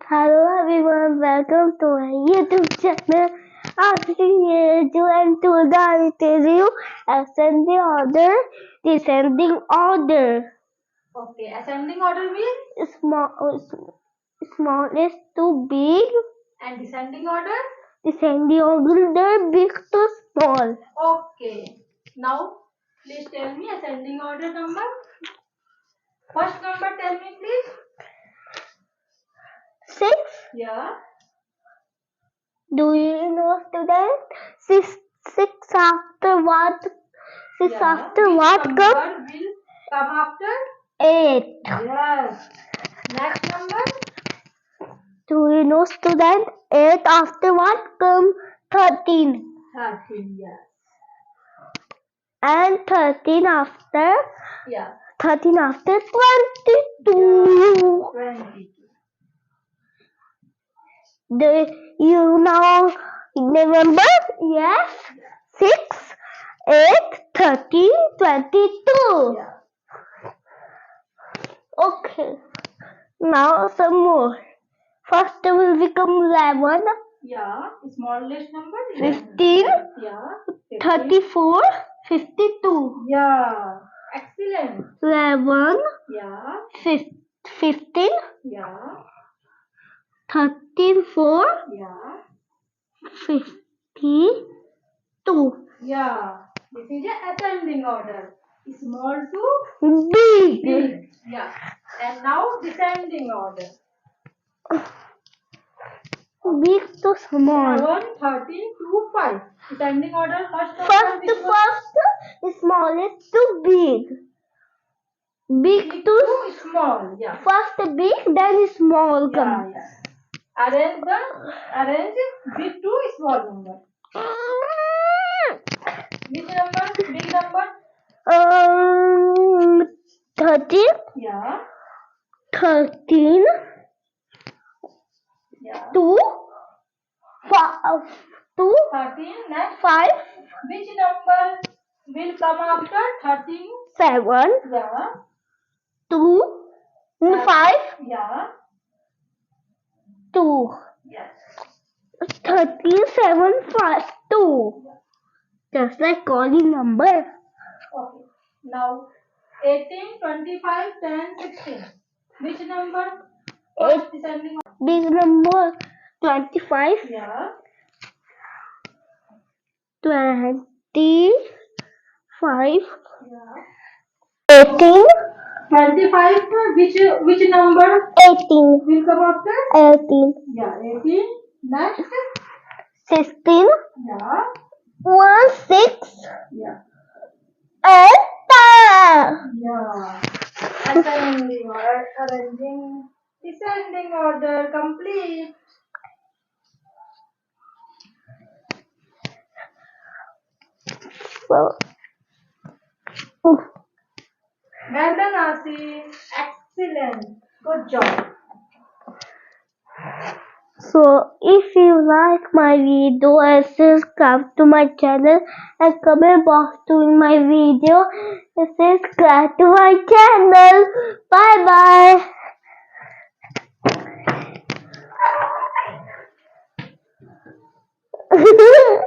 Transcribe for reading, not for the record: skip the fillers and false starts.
Hello everyone, welcome to my YouTube channel AashiEdu, and today I will tell you ascending order, descending order. Okay, ascending order means Smallest to big, and descending order? descending order big to small. Okay. Now, please tell me ascending order number. First number tell me please. 6. Yeah. Do you know student? 6 after what? 6 Yeah. after Which what number come? will come after? 8. Yes. Next number? Do you know student? 8 after what come? 13. 13, yes. And 13 after? Yeah. 13 after 22. Yeah. 22. Do you now remember? Yes. 6, 8, 13, 22. Yeah. Okay. Now some more. First will become 11. Yeah. Smallest number? 15. Yeah. 34, 52. Yeah. Excellent. 11, Yeah. 15, Yeah. 34, Yeah. 52. Yeah. This is a ascending order. Small to Big. big. Yeah. And now descending order. Big to small. 7, 13 to 5. Descending order. First Smallest to big. Big big to to small. Yeah. first big, then small Yeah. come. Yeah. Arrange big to small number. Which number? Big number? 13. Yeah. 13. Yeah. 2. 2. 13. Next. 5. Which number will come after 13? 7. Yeah. 2. 5. Yeah. 2. Yes. 13, 7, 5, 2. Just like calling number. Okay. Now 18, 25, 10, 16. Which number? First descending. Big number 25. Yeah. 25. Yeah. 18. 25. Which number 18. will come after? 18. Yeah. 18. Next. 16. Yeah. 1, 6. Yeah. 8. Yeah. Ascending order, arranging, descending order complete. Well, Well done, Aashi. Excellent. Good job. so if you like my video, subscribe to my channel and comment box to my video and subscribe to my channel. Bye bye.